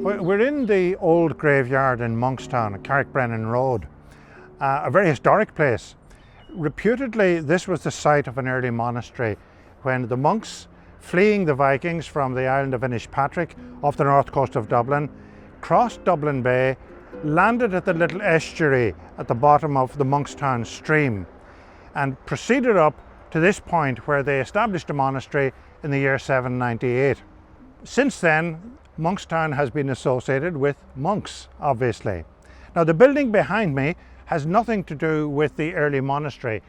We're in the old graveyard in Monkstown, Carrickbrennan Road, a very historic place. Reputedly, this was the site of an early monastery when the monks, fleeing the Vikings from the island of Inishpatrick off the north coast of Dublin, crossed Dublin Bay, landed at the little estuary at the bottom of the Monkstown stream, and proceeded up to this point where they established a monastery in the year 798. Since then, Monkstown has been associated with monks, obviously. Now, the building behind me has nothing to do with the early monastery.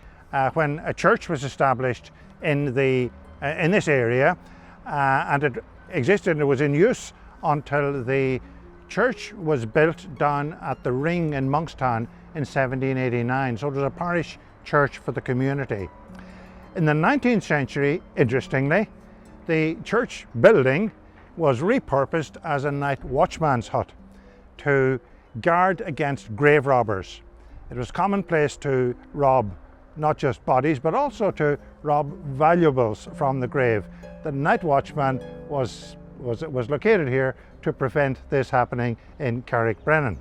When a church was established in this area, and it existed and it was in use until the church was built down at the Ring in Monkstown in 1789. So it was a parish church for the community. In the 19th century, interestingly, the church building was repurposed as a night watchman's hut to guard against grave robbers. It was commonplace to rob not just bodies, but also to rob valuables from the grave. The night watchman was located here to prevent this happening in Carrickbrennan.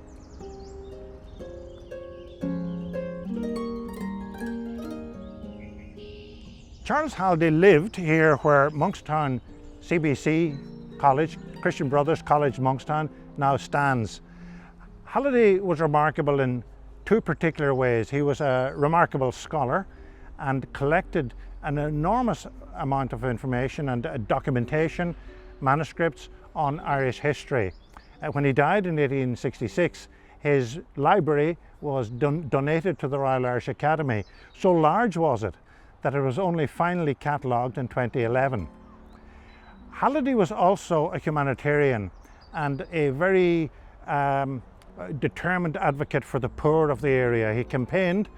Charles Halliday lived here where Monkstown CBC College, Christian Brothers College Monkstown, now stands. Halliday was remarkable in two particular ways. He was a remarkable scholar and collected an enormous amount of information and documentation, manuscripts on Irish history. When he died in 1866, his library was donated to the Royal Irish Academy. So large was it that it was only finally catalogued in 2011. Halliday was also a humanitarian and a very determined advocate for the poor of the area. He campaigned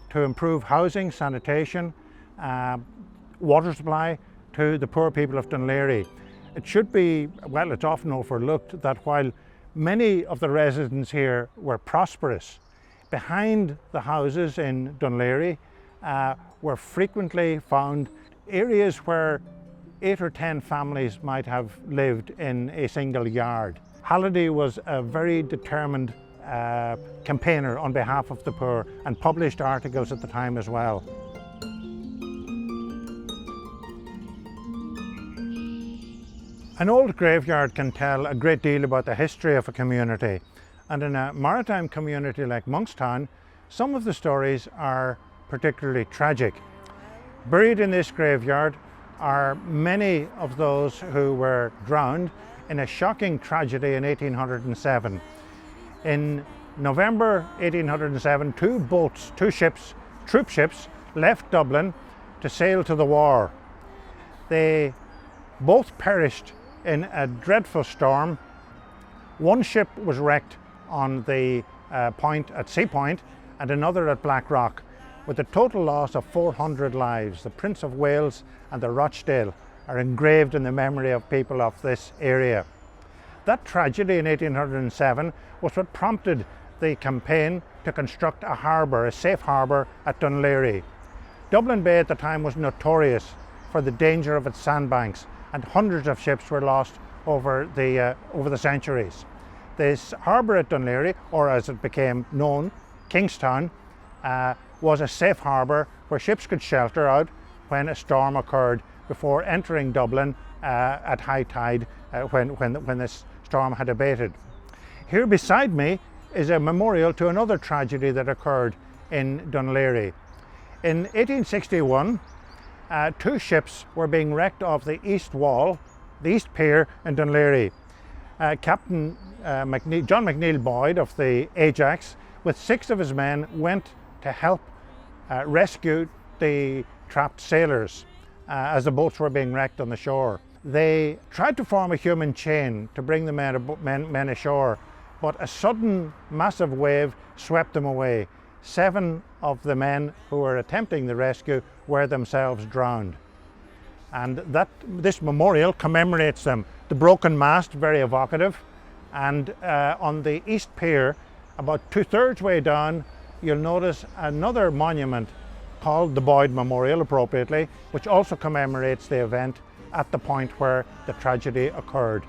to improve housing, sanitation, water supply to the poor people of Dún Laoghaire. It should be, well, it's often overlooked that while many of the residents here were prosperous, behind the houses in Dún Laoghaire were frequently found areas where 8 or 10 families might have lived in a single yard. Halliday was a very determined campaigner on behalf of the poor and published articles at the time as well. An old graveyard can tell a great deal about the history of a community, and in a maritime community like Monkstown, some of the stories are particularly tragic. Buried in this graveyard are many of those who were drowned in a shocking tragedy in 1807. In November 1807, two ships, troop ships, left Dublin to sail to the war. They both perished in a dreadful storm. One ship was wrecked on the point at Sea Point and another at Blackrock, with a total loss of 400 lives. The Prince of Wales and the Rochdale are engraved in the memory of people of this area. That tragedy in 1807 was what prompted the campaign to construct a harbour, a safe harbour at Dún Laoghaire. Dublin Bay at the time was notorious for the danger of its sandbanks, and hundreds of ships were lost over the centuries. This harbour at Dún Laoghaire, or as it became known, Kingstown, was a safe harbour where ships could shelter out when a storm occurred before entering Dublin at high tide when this storm had abated. Here beside me is a memorial to another tragedy that occurred in Dún Laoghaire. In 1861, two ships were being wrecked off the east wall, the east pier in Dún Laoghaire. Captain John McNeill Boyd of the Ajax, with 6 of his men, went to help rescue the trapped sailors as the boats were being wrecked on the shore. They tried to form a human chain to bring the men ashore, but a sudden massive wave swept them away. 7 of the men who were attempting the rescue were themselves drowned. And this memorial commemorates them. The broken mast, very evocative, and on the east pier, about 2/3 way down, you'll notice another monument called the Boyd Memorial, appropriately, which also commemorates the event at the point where the tragedy occurred.